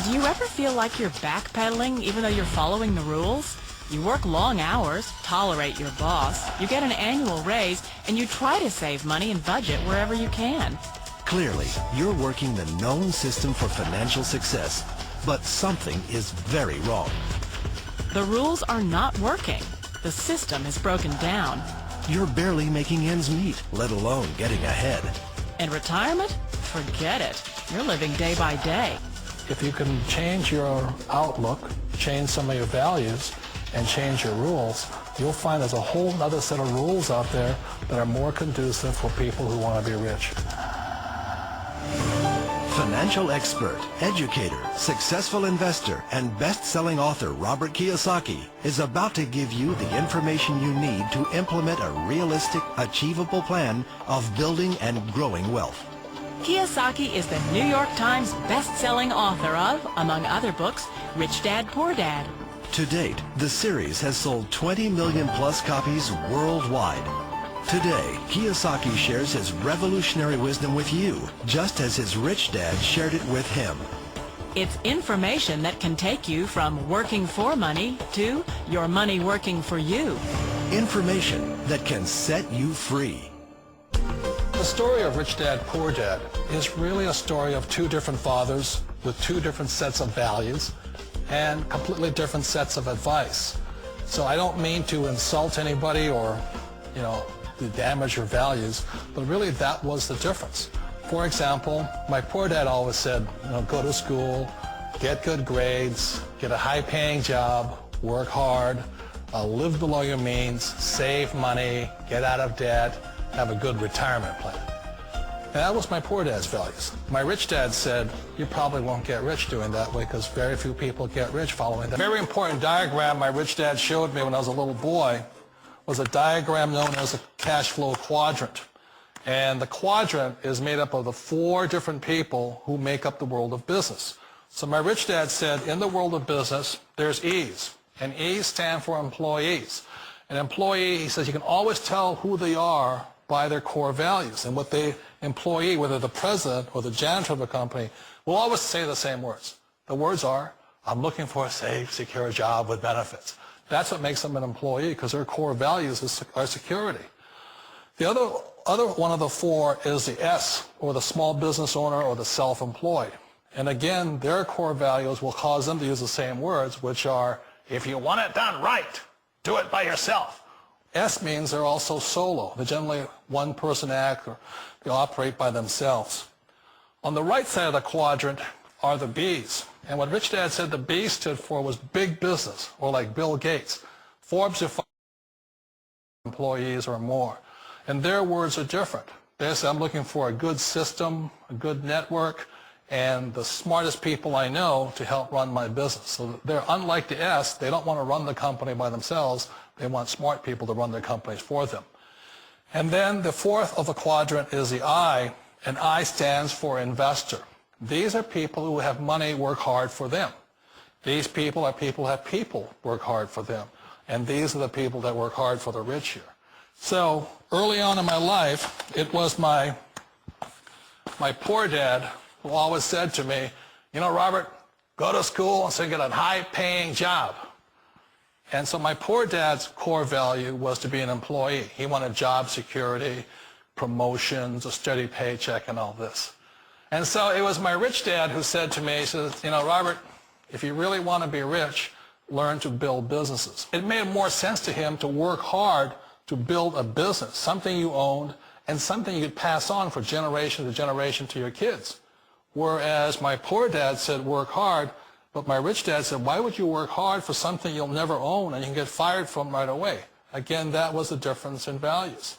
Do you ever feel like you're backpedaling even though you're following the rules? You work long hours, tolerate your boss, you get an annual raise, and you try to save money and budget wherever you can. Clearly, you're working the known system for financial success, but something is very wrong. The rules are not working. The system is broken down. You're barely making ends meet, let alone getting ahead. And retirement? Forget it. You're living day by day. If you can change your outlook, change some of your values, and change your rules, you'll find there's a whole other set of rules out there that are more conducive for people who want to be rich. Financial expert, educator, successful investor, and best-selling author Robert Kiyosaki is about to give you the information you need to implement a realistic, achievable plan of building and growing wealth. Kiyosaki is the New York Times best-selling author of, among other books, Rich Dad, Poor Dad. To date, the series has sold 20 million plus copies worldwide. Today, Kiyosaki shares his revolutionary wisdom with you, just as his rich dad shared it with him. It's information that can take you from working for money to your money working for you. Information that can set you free. The story of Rich Dad, Poor Dad is really a story of two different fathers with two different sets of values and completely different sets of advice. So I don't mean to insult anybody or, to damage your values, but really that was the difference. For example, my poor dad always said, go to school, get good grades, get a high-paying job, work hard, live below your means, save money, get out of debt, have a good retirement plan. And that was my poor dad's values. My rich dad said, you probably won't get rich doing that way because very few people get rich following that. A very important diagram my rich dad showed me when I was a little boy was a diagram known as a cash flow quadrant. And the quadrant is made up of the four different people who make up the world of business. So my rich dad said, in the world of business, there's E's. And E's stand for employees. An employee, he says, you can always tell who they are by their core values. And what the employee, whether the president or the janitor of a company, will always say the same words. The words are, I'm looking for a safe, secure job with benefits. That's what makes them an employee, because their core values are security. The other one of the four is the S, or the small business owner or the self-employed. And again, their core values will cause them to use the same words, which are, if you want it done right, do it by yourself. S means they're also solo. They're generally one-person act, or they operate by themselves. On the right side of the quadrant are the B's. And what Rich Dad said the B stood for was big business, or like Bill Gates. Forbes defines employees or more. And their words are different. They say, I'm looking for a good system, a good network, and the smartest people I know to help run my business. So they're unlike the S. They don't want to run the company by themselves. They want smart people to run their companies for them. And then the fourth of the quadrant is the I, and I stands for investor. These are people who have money work hard for them. These people are people who have people work hard for them. And these are the people that work hard for the rich here. So early on in my life, it was my poor dad who always said to me, Robert, go to school and so you get a high-paying job. And so my poor dad's core value was to be an employee. He wanted job security, promotions, a steady paycheck, and all this. And so it was my rich dad who said to me, he says, Robert, if you really want to be rich, learn to build businesses. It made more sense to him to work hard to build a business, something you owned, and something you could pass on for generation to generation to your kids. Whereas my poor dad said work hard, but my rich dad said, why would you work hard for something you'll never own and you can get fired from right away? Again, that was the difference in values.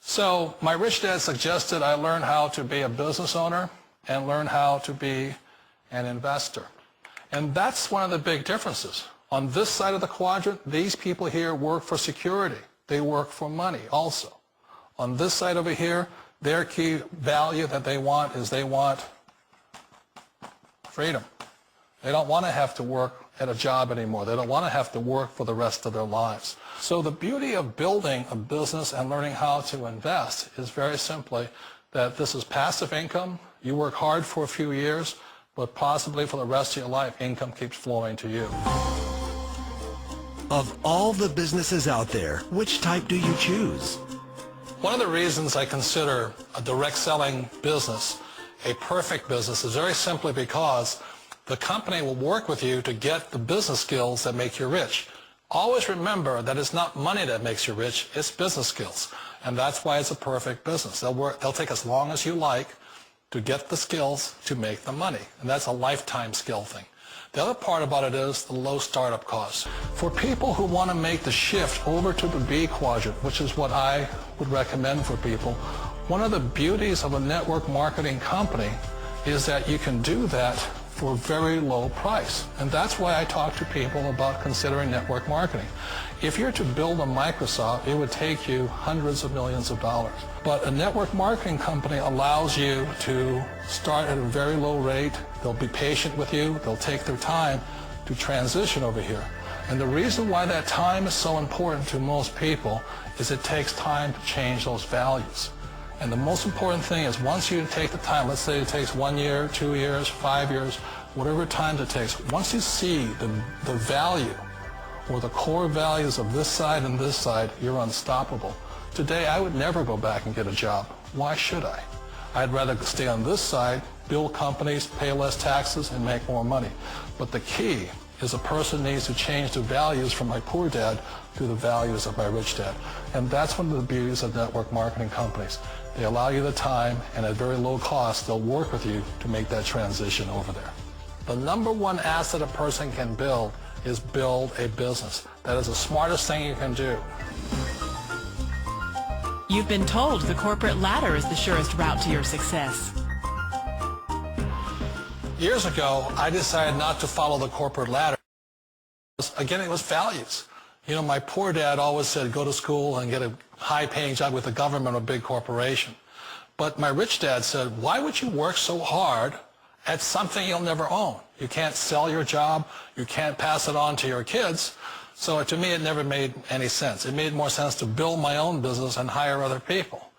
So my rich dad suggested I learn how to be a business owner and learn how to be an investor. And that's one of the big differences. On this side of the quadrant, these people here work for security. They work for money also. On this side over here, their key value that they want is they want freedom. They don't want to have to work at a job anymore. They don't want to have to work for the rest of their lives. So the beauty of building a business and learning how to invest is very simply that this is passive income. You work hard for a few years, but possibly for the rest of your life, income keeps flowing to you. Of all the businesses out there, which type do you choose? One of the reasons I consider a direct selling business a perfect business is very simply because the company will work with you to get the business skills that make you rich. Always remember that it's not money that makes you rich, it's business skills. And that's why it's a perfect business. They'll take as long as you like to get the skills to make the money. And that's a lifetime skill thing. The other part about it is the low startup costs. For people who want to make the shift over to the B quadrant, which is what I would recommend for people, one of the beauties of a network marketing company is that you can do that for a very low price. And that's why I talk to people about considering network marketing. If you're to build a Microsoft, it would take you hundreds of millions of dollars. But a network marketing company allows you to start at a very low rate. They'll be patient with you. They'll take their time to transition over here. And the reason why that time is so important to most people is it takes time to change those values. And the most important thing is once you take the time, let's say it takes 1 year, 2 years, 5 years, whatever time it takes, once you see the value or the core values of this side and this side, you're unstoppable. Today, I would never go back and get a job. Why should I? I'd rather stay on this side, build companies, pay less taxes, and make more money. But the key is a person needs to change the values from my poor dad to the values of my rich dad. And that's one of the beauties of network marketing companies. They allow you the time, and at very low cost, they'll work with you to make that transition over there. The number one asset a person can build is build a business. That is the smartest thing you can do. You've been told the corporate ladder is the surest route to your success. Years ago, I decided not to follow the corporate ladder. Again, it was values. You know, my poor dad always said, go to school and get a high-paying job with the government or a big corporation. But my rich dad said, why would you work so hard at something you'll never own? You can't sell your job. You can't pass it on to your kids. So to me, it never made any sense. It made more sense to build my own business and hire other people.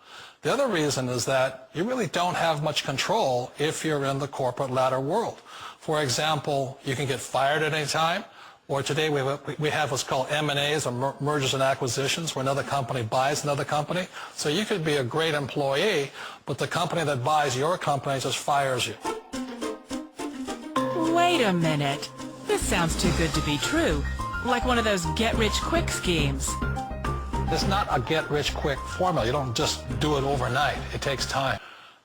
The other reason is that you really don't have much control if you're in the corporate ladder world. For example, you can get fired at any time, or today we have what's called M&As, or mergers and acquisitions, where another company buys another company. So you could be a great employee, but the company that buys your company just fires you. Wait a minute. This sounds too good to be true. Like one of those get-rich-quick schemes. It's not a get-rich-quick formula. You don't just do it overnight. It takes time.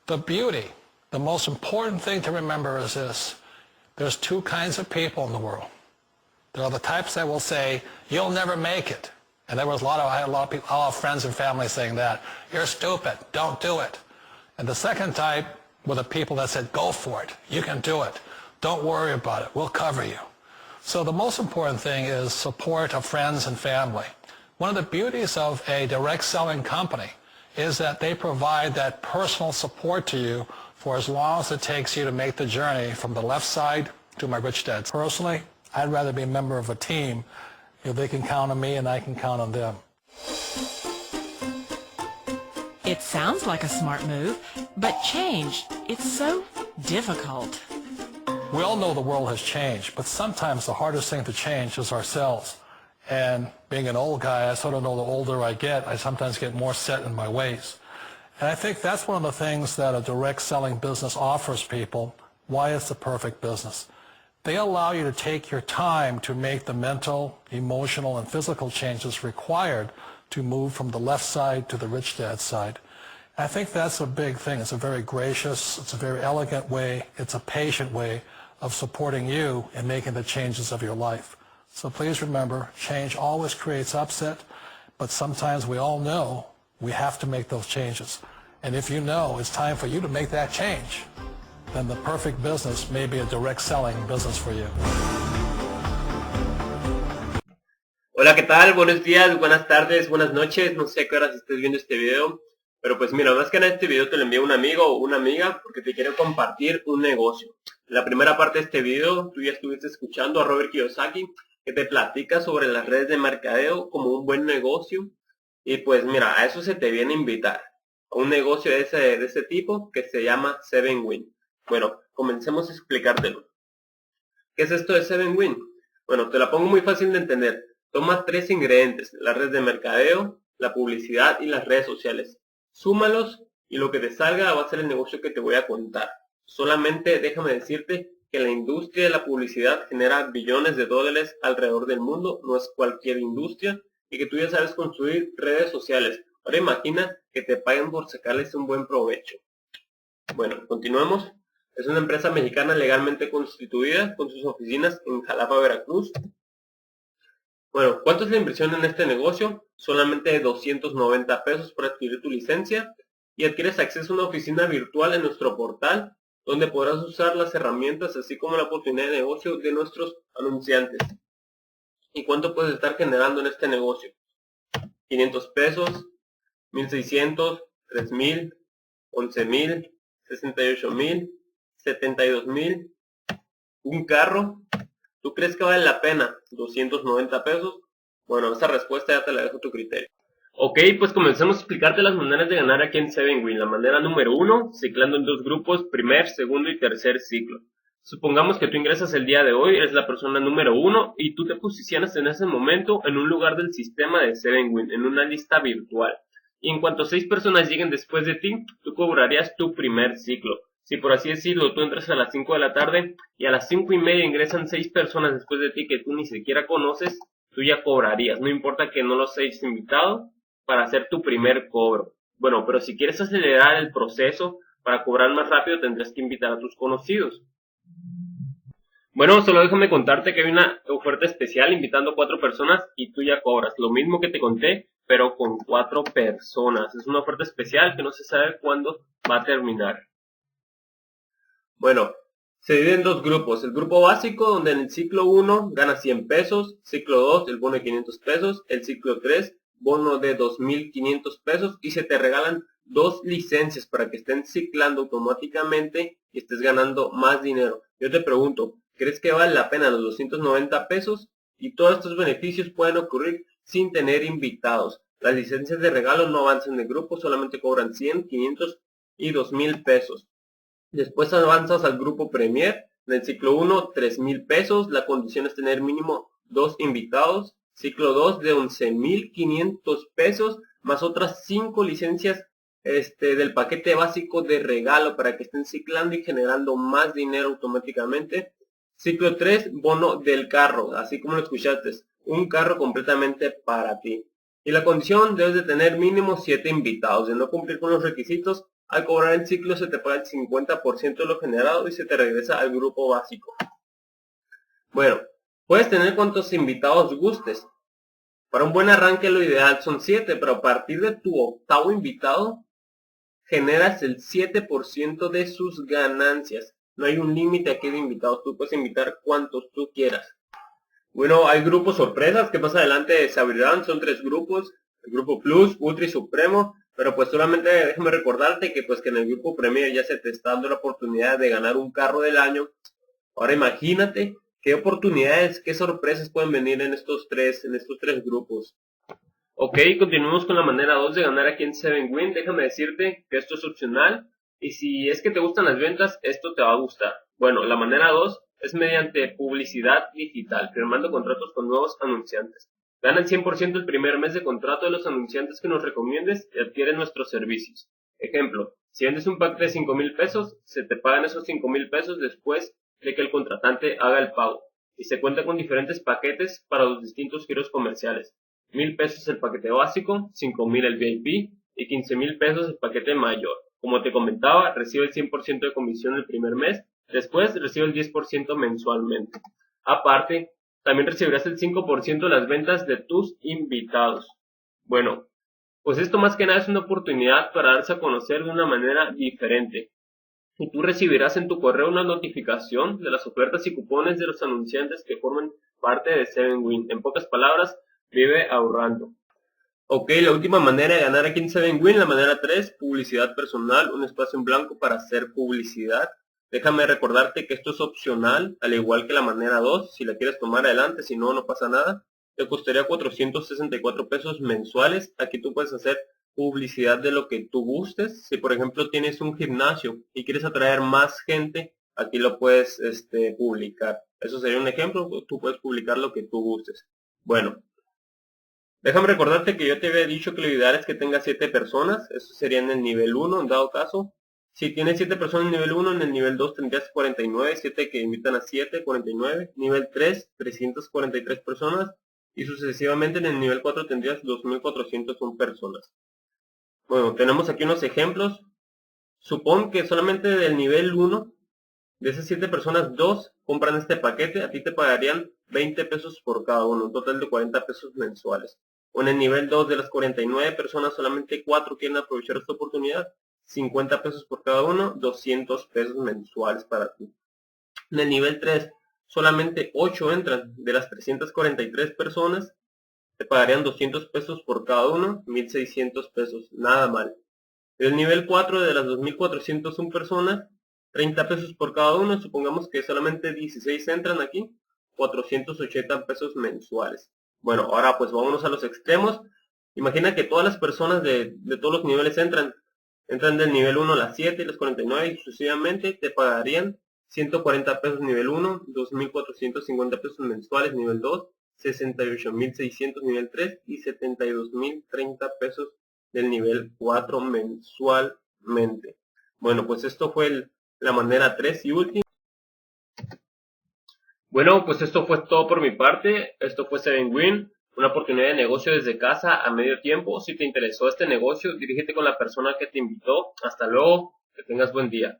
The beauty, the most important thing to remember is this. There's two kinds of people in the world. There are the types that will say, you'll never make it. And I had a lot of people, a lot of friends and family saying that. You're stupid. Don't do it. And the second type were the people that said, go for it. You can do it. Don't worry about it. We'll cover you. So the most important thing is support of friends and family. One of the beauties of a direct selling company is that they provide that personal support to you for as long as it takes you to make the journey from the left side to my rich dad. Personally, I'd rather be a member of a team if they can count on me and I can count on them. It sounds like a smart move, but change, it's so difficult. We all know the world has changed, but sometimes the hardest thing to change is ourselves. And being an old guy, I sort of know the older I get, I sometimes get more set in my ways. And I think that's one of the things that a direct selling business offers people, why it's the perfect business. They allow you to take your time to make the mental, emotional, and physical changes required to move from the left side to the rich dad side. And I think that's a big thing. It's a very gracious, it's a very elegant way, it's a patient way of supporting you in making the changes of your life. So please remember, change always creates upset, but sometimes we all know we have to make those changes. And if you know it's time for you to make that change, then the perfect business may be a direct selling business for you. Hola, ¿qué tal? Buenos días, buenas tardes, buenas noches. No sé a qué horas estés viendo este video, pero pues mira, más que nada este video te lo envía un amigo o una amiga porque te quiere compartir un negocio. En la primera parte de este video, tú ya estuviste escuchando a Robert Kiyosaki, que te platica sobre las redes de mercadeo como un buen negocio. Y pues mira, a eso se te viene a invitar. A un negocio de ese tipo que se llama 7Win. Bueno, comencemos a explicártelo. ¿Qué es esto de 7win? Bueno, te la pongo muy fácil de entender. Toma 3 ingredientes, la red de mercadeo, la publicidad y las redes sociales. Súmalos y lo que te salga va a ser el negocio que te voy a contar. Solamente déjame decirte que la industria de la publicidad genera billones de dólares alrededor del mundo, no es cualquier industria, y que tú ya sabes construir redes sociales. Ahora imagina que te paguen por sacarles un buen provecho. Bueno, continuemos. Es una empresa mexicana legalmente constituida con sus oficinas en Jalapa, Veracruz. Bueno, ¿cuánto es la inversión en este negocio? Solamente 290 pesos para adquirir tu licencia y adquieres acceso a una oficina virtual en nuestro portal donde podrás usar las herramientas así como la oportunidad de negocio de nuestros anunciantes. ¿Y cuánto puedes estar generando en este negocio? 500 pesos, 1600, 3000, 11000, 68000, 72000. ¿Un carro? ¿Tú crees que vale la pena 290 pesos? Bueno, esa respuesta ya te la dejo a tu criterio. Ok, pues comencemos a explicarte las maneras de ganar aquí en 7win. La manera número 1, ciclando en 2 grupos, primer, segundo y tercer ciclo. Supongamos que tú ingresas el día de hoy, eres la persona número 1 y tú te posicionas en ese momento en un lugar del sistema de 7win, en una lista virtual. Y en cuanto 6 personas lleguen después de ti, tú cobrarías tu primer ciclo. Si por así decirlo, tú entras a las 5 de la tarde y a las 5:30 ingresan 6 personas después de ti que tú ni siquiera conoces, tú ya cobrarías, no importa que no los hayas invitado, para hacer tu primer cobro. Bueno, pero si quieres acelerar el proceso para cobrar más rápido tendrás que invitar a tus conocidos. Bueno, solo déjame contarte que hay una oferta especial invitando a 4 personas y tú ya cobras. Lo mismo que te conté, pero con 4 personas. Es una oferta especial que no se sabe cuándo va a terminar. Bueno, se divide en 2 grupos. El grupo básico, donde en el ciclo 1 ganas 100 pesos. Ciclo 2, el bono de 500 pesos. El ciclo 3, bono de 2500 pesos. Y se te regalan 2 licencias para que estén ciclando automáticamente y estés ganando más dinero. Yo te pregunto, ¿crees que vale la pena los 290 pesos? Y todos estos beneficios pueden ocurrir sin tener invitados. Las licencias de regalo no avanzan de grupo, solamente cobran 100, 500 y 2000 pesos. Después avanzas al grupo Premier. En el ciclo 1, 3000 pesos. La condición es tener mínimo 2 invitados. Ciclo 2 de 11500 pesos, más otras 5 licencias del paquete básico de regalo para que estén ciclando y generando más dinero automáticamente. Ciclo 3, bono del carro, así como lo escuchaste, un carro completamente para ti. Y la condición, debes de tener mínimo 7 invitados. De no cumplir con los requisitos, al cobrar el ciclo se te paga el 50% de lo generado y se te regresa al grupo básico. Bueno, puedes tener cuantos invitados gustes. Para un buen arranque lo ideal son 7, pero a partir de tu 8º invitado, generas el 7% de sus ganancias. No hay un límite aquí de invitados, tú puedes invitar cuantos tú quieras. Bueno, hay grupos sorpresas que más adelante se abrirán, son 3 grupos, el grupo Plus, Ultra y Supremo, pero pues solamente déjame recordarte que pues que en el grupo Premier ya se te está dando la oportunidad de ganar un carro del año. Ahora imagínate qué oportunidades, qué sorpresas pueden venir en estos tres grupos. Ok, continuamos con la manera 2 de ganar aquí en 7win. Déjame decirte que esto es opcional y si es que te gustan las ventas, esto te va a gustar. Bueno, la manera 2 es mediante publicidad digital, firmando contratos con nuevos anunciantes. Gana el 100% el primer mes de contrato de los anunciantes que nos recomiendes y adquieren nuestros servicios. Ejemplo, si vendes un paquete de 5000 pesos, se te pagan esos 5000 pesos después de que el contratante haga el pago. Y se cuenta con diferentes paquetes para los distintos giros comerciales. 1000 pesos el paquete básico, 5000 el VIP y 15000 pesos el paquete mayor. Como te comentaba, recibe el 100% de comisión el primer mes, después recibe el 10% mensualmente. Aparte, también recibirás el 5% de las ventas de tus invitados. Bueno, pues esto más que nada es una oportunidad para darse a conocer de una manera diferente. Y tú recibirás en tu correo una notificación de las ofertas y cupones de los anunciantes que forman parte de 7win. En pocas palabras, vive ahorrando. Ok, la última manera de ganar aquí en 7win, la manera 3, publicidad personal, un espacio en blanco para hacer publicidad. Déjame recordarte que esto es opcional, al igual que la manera 2, si la quieres tomar adelante, si no, no pasa nada. Te costaría 464 pesos mensuales. Aquí tú puedes hacer publicidad de lo que tú gustes. Si por ejemplo tienes un gimnasio y quieres atraer más gente aquí lo puedes publicar. Eso sería un ejemplo, tú puedes publicar lo que tú gustes. Bueno, déjame recordarte que yo te había dicho que lo ideal es que tengas 7 personas, eso sería en el nivel 1 en dado caso. Si tienes 7 personas en el nivel 1, en el nivel 2 tendrías 49, 7 que invitan a 7, 49. Nivel 3, 343 personas. Y sucesivamente en el nivel 4 tendrías 2401 personas. Bueno, tenemos aquí unos ejemplos. Supón que solamente del nivel 1, de esas 7 personas, 2 compran este paquete. A ti te pagarían 20 pesos por cada uno, un total de 40 pesos mensuales. O en el nivel 2, de las 49 personas, solamente 4 quieren aprovechar esta oportunidad. 50 pesos por cada uno, 200 pesos mensuales para ti. En el nivel 3, solamente 8 entran. De las 343 personas, te pagarían 200 pesos por cada uno, 1600 pesos, nada mal. En el nivel 4, de las 2401 personas, 30 pesos por cada uno, supongamos que solamente 16 entran aquí, 480 pesos mensuales. Bueno, ahora pues vámonos a los extremos. Imagina que todas las personas de todos los niveles entran del nivel 1 a las 7 y las 49 y sucesivamente, te pagarían 140 pesos nivel 1, 2.450 pesos mensuales nivel 2, 68.600 nivel 3 y 72.030 pesos del nivel 4 mensualmente. Bueno, pues esto fue la manera 3 y última. Bueno, pues esto fue todo por mi parte. Esto fue 7win, una oportunidad de negocio desde casa a medio tiempo. Si te interesó este negocio, dirígete con la persona que te invitó. Hasta luego, que tengas buen día.